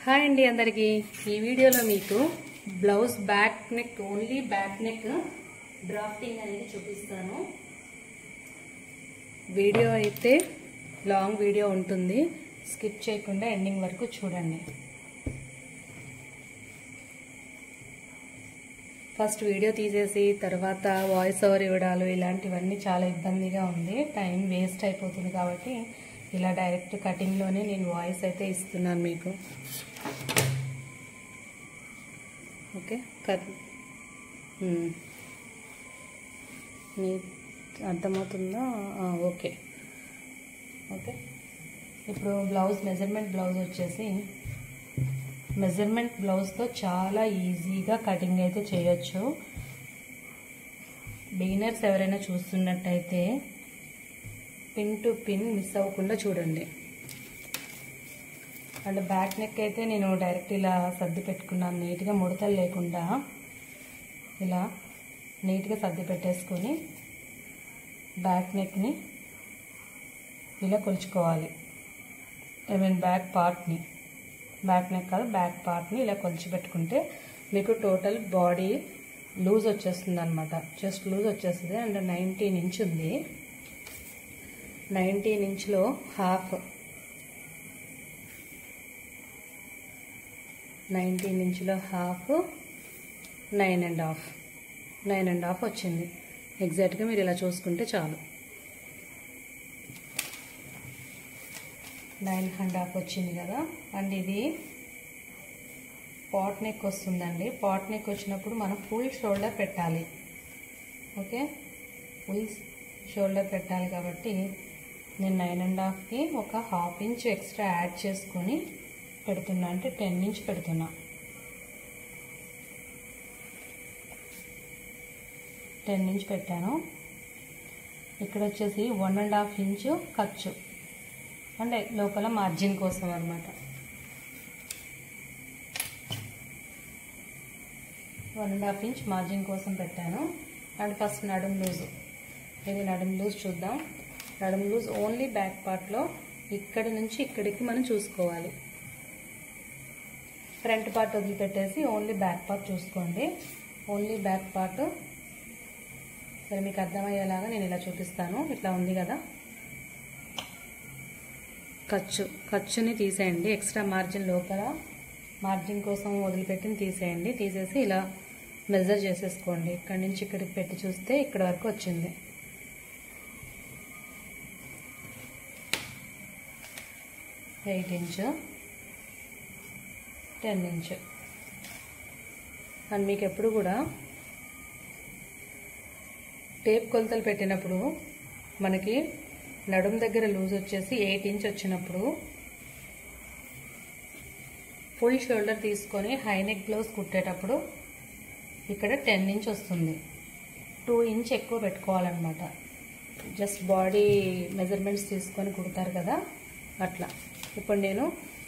Hi అండి అందరికీ ఈ వీడియోలో మీకు blouse back neck only back neck drafting అనేది చూపిస్తాను. వీడియో అయితే లాంగ్ వీడియో ఉంటుంది, స్కిప్ చేయకుండా ఎండింగ్ వరకు చూడండి. ఫస్ట్ వీడియో తీసేసి తర్వాత వాయిస్ ఓవర్ ఇవ్వడాలు ఇలాంటివన్నీ చాలా ఇబ్బందిగా ఉంది, టైం వేస్ట్ అయిపోతుంది. కాబట్టి ఇలా డైరెక్ట్ కటింగ్లోనే నేను వాయిస్ అయితే ఇస్తున్నాను మీకు. ఓకే, అర్థమవుతుందా? Okay okay. ఇప్పుడు బ్లౌజ్ మెజర్మెంట్ బ్లౌజ్ వచ్చేసి మెజర్మెంట్ బ్లౌజ్తో చాలా ఈజీగా కటింగ్ అయితే చేయొచ్చు. బిగినర్స్ ఎవరైనా చూస్తున్నట్టయితే పిన్ టు పిన్ మిస్ అవ్వకుండా చూడండి. అండ్ బ్యాక్ నెక్ అయితే నేను డైరెక్ట్ ఇలా సర్ది పెట్టుకున్నాను, నీట్గా ముడతలు లేకుండా ఇలా నీట్గా సర్ది పెట్టేసుకొని బ్యాక్ నెక్ని ఇలా కొలుచుకోవాలి. ఐ మీన్ బ్యాక్ పార్ట్ని, బ్యాక్ నెక్ కాదు బ్యాక్ పార్ట్ని ఇలా కొలిచి పెట్టుకుంటే మీకు టోటల్ బాడీ లూజ్ వచ్చేస్తుంది అనమాట, జస్ట్ లూజ్ వచ్చేస్తుంది. అండ్ 19 ఇంచ్ ఉంది, 19 ఇంచ్లో హాఫ్, 19 ఇంచ్లో హాఫ్ 9.5 వచ్చింది. ఎగ్జాక్ట్గా మీరు ఇలా చూసుకుంటే చాలు, 9.5 వచ్చింది కదా. అండ్ ఇది పాట్ నెక్ వస్తుందండి. పాట్ నెక్ వచ్చినప్పుడు మనం ఫుల్ షోల్డర్ పెట్టాలి. ఓకే, ఫుల్ షోల్డర్ పెట్టాలి కాబట్టి నేను 9.5కి ఒక ½ ఇంచ్ ఎక్స్ట్రా యాడ్ చేసుకొని పెడుతున్నా, అంటే 10 ఇంచ్ పెడుతున్నా. 10 ఇంచ్ పెట్టాను. ఇక్కడ వచ్చేసి 1.5 ఇంచ్ ఖర్చు, అంటే లోపల మార్జిన్ కోసం అనమాట. 1.5 ఇంచ్ మార్జిన్ కోసం పెట్టాను. అండ్ ఫస్ట్ నడుం లూజ్, ఇది నడుం లూజ్ చూద్దాం. నడుం లూజ్ ఓన్లీ బ్యాక్ పార్ట్లో ఇక్కడి నుంచి ఇక్కడికి మనం చూసుకోవాలి. ఫ్రంట్ పార్ట్ వదిలిపెట్టేసి ఓన్లీ బ్యాక్ పార్ట్ చూసుకోండి. ఓన్లీ బ్యాక్ పార్ట్ సరే మీకు అర్థమయ్యేలాగా నేను ఇలా చూపిస్తాను. ఇట్లా ఉంది కదా, ఖర్చుని తీసేయండి. ఎక్స్ట్రా మార్జిన్ లోపల మార్జిన్ కోసం వదిలిపెట్టిని తీసేయండి. తీసేసి ఇలా మెజర్ చేసేసుకోండి. ఇక్కడి నుంచి ఇక్కడికి పెట్టి చూస్తే ఇక్కడ వరకు వచ్చింది. Eight inch, 10 inch. అండ్ మీకు ఎప్పుడు కూడా టేప్ కొలతలు పెట్టినప్పుడు మనకి నడుం దగ్గర లూజ్ వచ్చేసి 8 ఇంచ్ వచ్చినప్పుడు ఫుల్ షోల్డర్ తీసుకొని హై నెక్ బ్లౌజ్ కుట్టేటప్పుడు ఇక్కడ 10 ఇంచ్ వస్తుంది. 2 ఇంచ్ ఎక్కువ పెట్టుకోవాలన్నమాట. జస్ట్ బాడీ మెజర్మెంట్స్ తీసుకొని కుడతారు కదా అట్లా. ఇప్పుడు నేను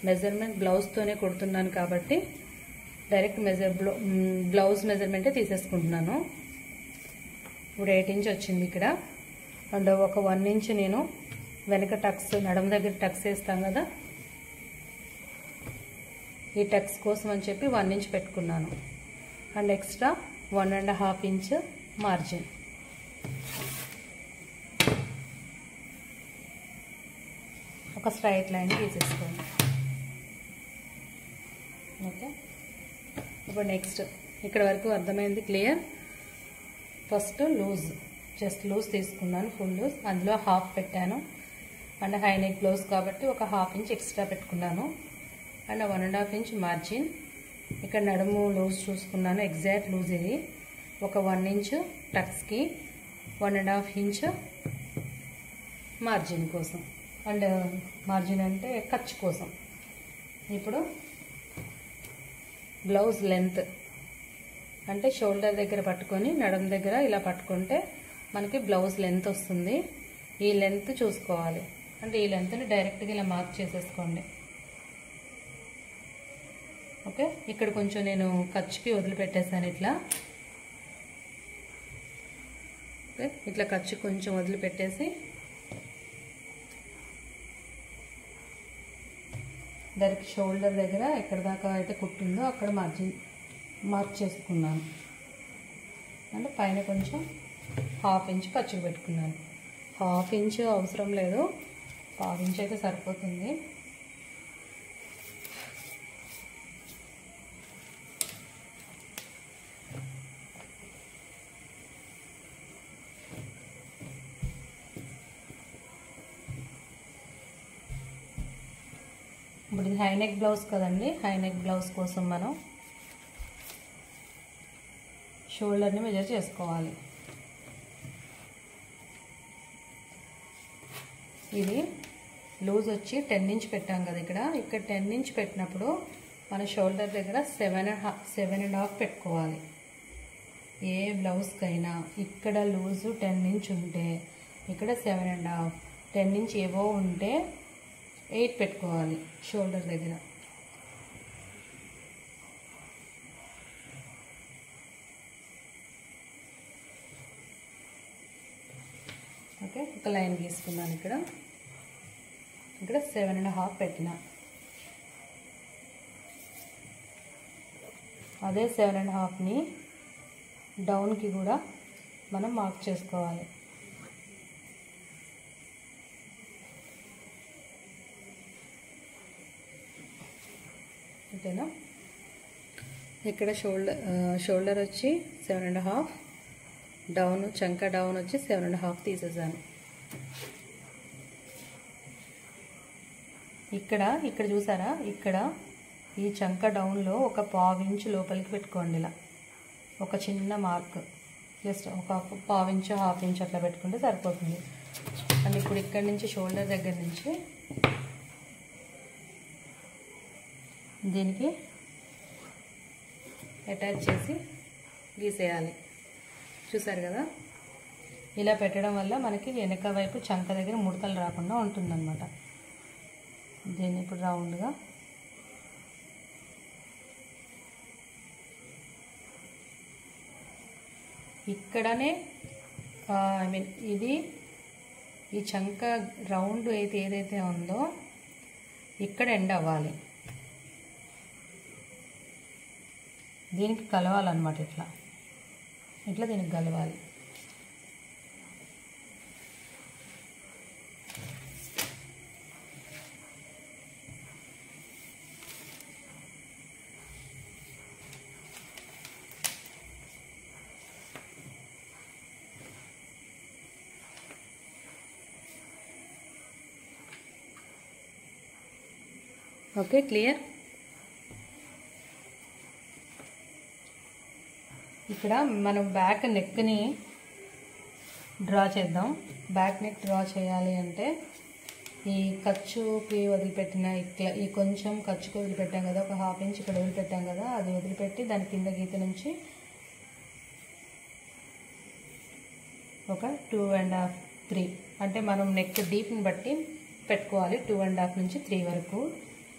మెజర్మెంట్ బ్లౌజ్తోనే కుడుతున్నాను కాబట్టి డైరెక్ట్ బ్లౌజ్ మెజర్మెంటే తీసేసుకుంటున్నాను. ఇప్పుడు 8 ఇంచ్ వచ్చింది ఇక్కడ. అండ్ ఒక 1 ఇంచ్ నేను వెనక టక్స్, నడుము దగ్గర టక్స్ వేస్తాం కదా, ఈ టక్స్ కోసం అని చెప్పి 1 ఇంచ్ పెట్టుకున్నాను. And extra 1.5 inch margin. ఒక స్ట్రైట్ లైన్ తీసేసుకోండి. ఓకే, ఇప్పుడు నెక్స్ట్ ఇక్కడ వరకు అర్థమైంది, clear. First loose, just loose తీసుకున్నాను, ఫుల్ లూజ్, అందులో హాఫ్ పెట్టాను. అండ్ హై నెక్ బ్లౌజ్ కాబట్టి ఒక ½ ఇంచ్ ఎక్స్ట్రా పెట్టుకున్నాను. And 1.5 inch margin. ఇక్కడ నడుము లూజ్ చూసుకున్నాను, ఎగ్జాక్ట్ లూజ్ ఇది. ఒక 1 ఇంచ్ టక్స్కి, 1.5 ఇంచ్ మార్జిన్ కోసం. అండ్ మార్జిన్ అంటే ఖర్చు కోసం. ఇప్పుడు బ్లౌజ్ లెంత్ అంటే షోల్డర్ దగ్గర పట్టుకొని నడుం దగ్గర ఇలా పట్టుకుంటే మనకి బ్లౌజ్ లెంత్ వస్తుంది. ఈ లెంత్ చూసుకోవాలి. అంటే ఈ లెంత్ని డైరెక్ట్గా ఇలా మార్క్ చేసేసుకోండి. ఓకే, ఇక్కడ కొంచెం నేను ఖర్చుకి వదిలిపెట్టేసాను ఇట్లా. ఓకే, ఇట్లా ఖర్చు కొంచెం వదిలిపెట్టేసి డైరెక్ట్ షోల్డర్ దగ్గర ఎక్కడ దాకా అయితే కుట్టిందో అక్కడ మార్క్ చేసుకున్నాను. అంటే పైన కొంచెం 1/2 ఇంచ్ ఖర్చుకు పెట్టుకున్నాను. 1/2 ఇంచ్ అవసరం లేదు, 1/2 ఇంచ్ అయితే సరిపోతుంది. ఇప్పుడు ఇది హై నెక్ బ్లౌజ్ కదండి, హై నెక్ బ్లౌజ్ కోసం మనం షోల్డర్ని మెజర్ చేసుకోవాలి. ఇది లూజ్ వచ్చి 10 ఇంచ్ పెట్టాం కదా, ఇక్కడ 10 ఇంచ్ పెట్టినప్పుడు మన షోల్డర్ దగ్గర 7.5 పెట్టుకోవాలి. ఏ బ్లౌజ్కైనా ఇక్కడ లూజు 10 ఇంచ్ ఉంటే ఇక్కడ 7.5, 10 ఇంచ్ ఏవో ఉంటే 8 పెట్టుకోవాలి షోల్డర్ దగ్గర. ఓకే, ఒక లైన్ గీసుకున్నాను. ఇక్కడ 7.5 పెట్టిన. అదే 7.5ని డౌన్కి కూడా మనం మార్క్ చేసుకోవాలి. ఓకేనా? ఇక్కడ షోల్డర్ వచ్చి 7.5, డౌన్ చంక డౌన్ వచ్చి 7.5 తీసేసాను. ఇక్కడ చూసారా, ఇక్కడ ఈ చంక డౌన్లో ఒక 1/2 ఇంచ్ లోపలికి పెట్టుకోండి. ఇలా ఒక చిన్న మార్క్, జస్ట్ ఒక 1/2 ఇంచ్ 1/2 ఇంచ్ అట్లా పెట్టుకుంటే సరిపోతుంది. అండ్ ఇప్పుడు ఇక్కడ నుంచి షోల్డర్ దగ్గర నుంచి దీనికి అటాచ్ చేసి గీసేయాలి. చూసారు కదా, ఇలా పెట్టడం వల్ల మనకి వెనక వైపు చంక దగ్గర ముడతలు రాకుండా ఉంటుందన్నమాట. దీన్ని ఇప్పుడు రౌండ్గా ఇక్కడనే ఇది ఈ చంక రౌండ్ అయితే ఏదైతే ఉందో ఇక్కడ ఎండ్ అవ్వాలి. దీనికి కలవాలన్నమాట, ఇట్లా దీనికి కలవాలి. Okay, clear? ఇక్కడ మనం బ్యాక్ నెక్ని డ్రా చేద్దాం. బ్యాక్ నెక్ డ్రా చేయాలి అంటే ఈ ఖర్చుకి వదిలిపెట్టిన ఈ కొంచెం ఖర్చుకి వదిలిపెట్టాం కదా, ఒక 1/2 ఇంచ్ ఇక్కడ వదిలిపెట్టాం కదా, అది వదిలిపెట్టి దాని కింద గీత నుంచి ఒక 2.5, 3 అంటే మనం నెక్ డీప్ని బట్టి పెట్టుకోవాలి. 2.5 నుంచి 3 వరకు.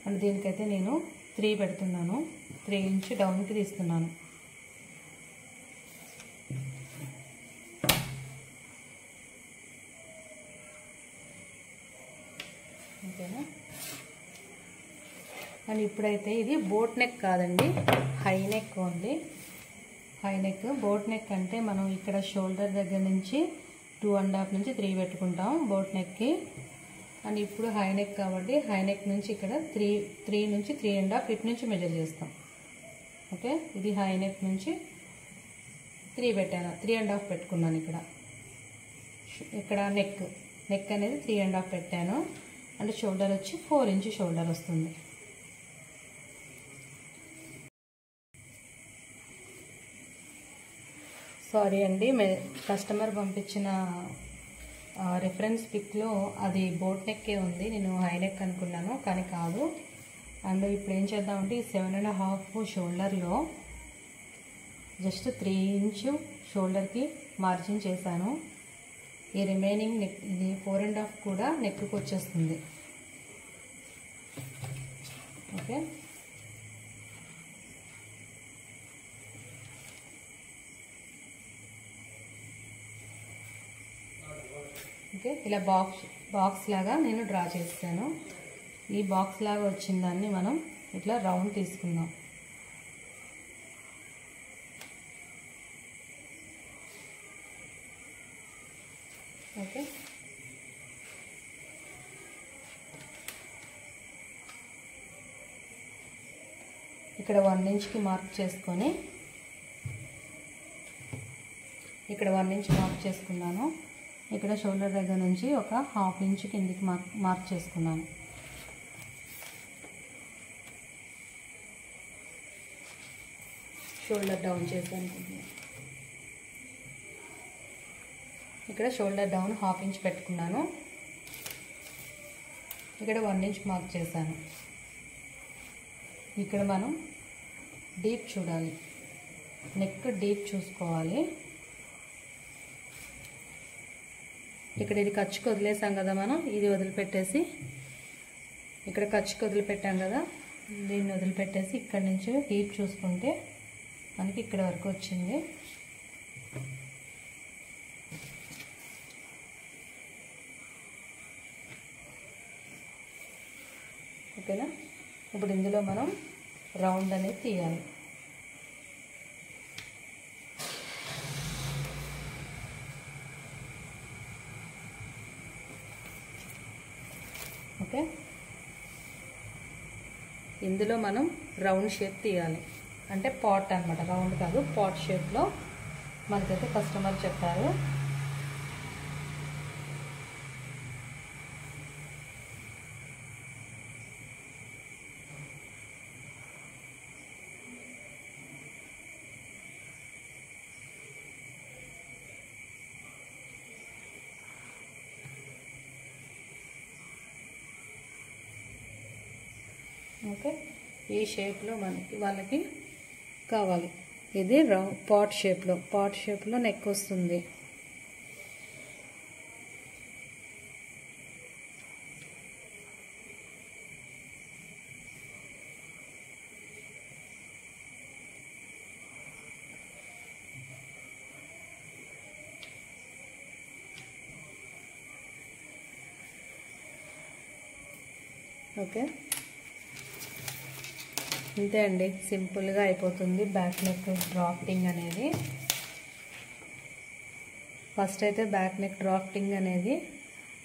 అండ్ దీనికైతే నేను 3 పెడుతున్నాను. 3 ఇంచ్ డౌన్కి తీస్తున్నాను. ఓకేనా? అండ్ ఇప్పుడైతే ఇది బోట్ నెక్ కాదండి, high neck only. High neck, boat neck అంటే మనం ఇక్కడ షోల్డర్ దగ్గర నుంచి 2.5 నుంచి 3 పెట్టుకుంటాం బోట్ నెక్కి. అండ్ ఇప్పుడు హై నెక్ కాబట్టి హై నెక్ నుంచి ఇక్కడ 3 నుంచి 3.5 ఇటు నుంచి మెజర్ చేస్తాం. ఓకే, ఇది హై నెక్ నుంచి 3 పెట్టాను, 3.5 పెట్టుకున్నాను. ఇక్కడ నెక్ అనేది 3.5 పెట్టాను. అంటే షోల్డర్ వచ్చి 4 ఇంచ్ షోల్డర్ వస్తుంది. సారీ అండి, కస్టమర్ పంపించిన రిఫరెన్స్ పిక్లో అది బోట్ నెక్కే ఉంది, నేను హై నెక్ అనుకున్నాను, కానీ కాదు. అండ్ ఇప్పుడు ఏం చేద్దామంటే ఈ 7.5 షోల్డర్లో జస్ట్ 3 ఇంచ్ షోల్డర్కి మార్జిన్ చేశాను. ఈ రిమైనింగ్ నెక్, ఇది 4.5 కూడా నెక్కి వచ్చేస్తుంది. ఓకే, ఓకే, ఇలా బాక్స్ లాగా నేను డ్రా చేస్తాను. ఈ బాక్స్ లాగా వచ్చిన దాన్ని మనం ఇట్లా రౌండ్ తీసుకుందాం. ఓకే, ఇక్కడ 1 ఇంచ్కి మార్క్ చేసుకొని ఇక్కడ 1 ఇంచ్ మార్క్ చేసుకున్నాను. ఇక్కడ షోల్డర్ దగ్గర నుంచి ఒక 1/2 ఇంచ్ కిందికి మార్క్ చేసుకున్నాను. షోల్డర్ డౌన్ చేశాను. ఇక్కడ షోల్డర్ డౌన్ 1/2 ఇంచ్ పెట్టుకున్నాను. ఇక్కడ 1 ఇంచ్ మార్క్ చేశాను. ఇక్కడ మనం డీప్ చూడాలి, నెక్ డీప్ చూసుకోవాలి. ఇక్కడ ఇది ఖర్చుకు వదిలేసాం కదా, మనం ఇది వదిలిపెట్టేసి ఇక్కడ ఖర్చుకు వదిలిపెట్టాం కదా, దీన్ని వదిలిపెట్టేసి ఇక్కడ నుంచి డీప్ చూసుకుంటే మనకి ఇక్కడ వరకు వచ్చింది. ఓకేనా? ఇప్పుడు ఇందులో మనం రౌండ్ అనేది తీయాలి. ఓకే, ఇందులో మనం రౌండ్ షేప్ తీయాలి. అంటే పాట్ అన్నమాట, రౌండ్ కాదు, పాట్ షేప్లో మనకైతే కస్టమర్ చెప్పారు. ఓకే, ఈ షేప్లో వాళ్ళకి కావాలి. ఇది పాట్ షేప్లో నెక్ వస్తుంది. ఓకే, ఇంతే అండి, సింపుల్గా అయిపోతుంది బ్యాక్ నెక్ డ్రాఫ్టింగ్ అనేది. ఫస్ట్ అయితే బ్యాక్ నెక్ డ్రాఫ్టింగ్ అనేది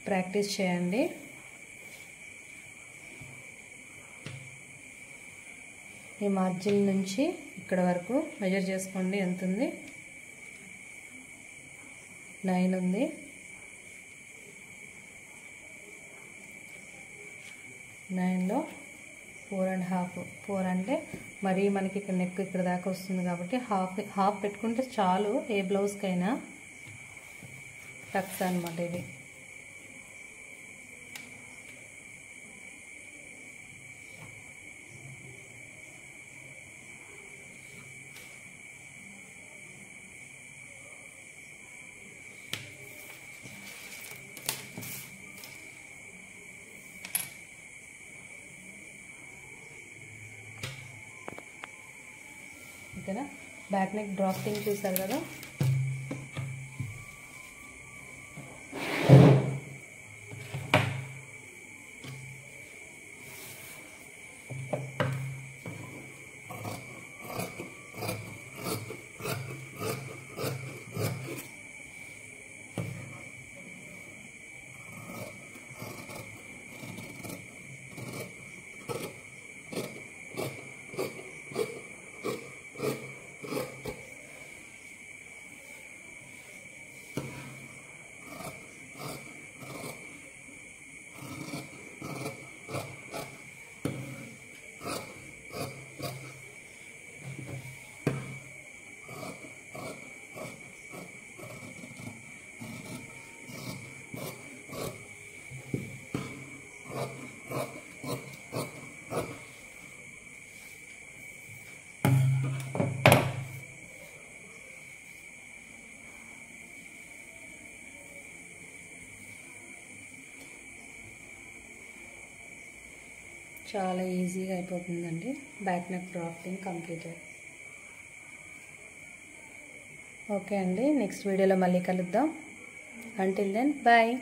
ప్రాక్టీస్ చేయండి. ఈ మార్జిన్ నుంచి ఇక్కడ వరకు మెజర్ చేసుకోండి, ఎంత ఉంది? 9 ఉంది. 9లో 4.5. 4 అంటే మరి మనకి ఇక్కడ నెక్ ఇక్కడ దాకా వస్తుంది కాబట్టి హాఫ్ పెట్టుకుంటే చాలు ఏ బ్లౌజ్కైనా. టక్స్ అనమాట ఇది. ఓకేనా? బ్యాక్ నెక్ డ్రాఫ్టింగ్ చూసారు కదా. చాలా ఈజీగా అయిపోతుందండి back neck drafting completed. Okay అండి, నెక్స్ట్ వీడియోలో మళ్ళీ కలుద్దాం. Until then bye.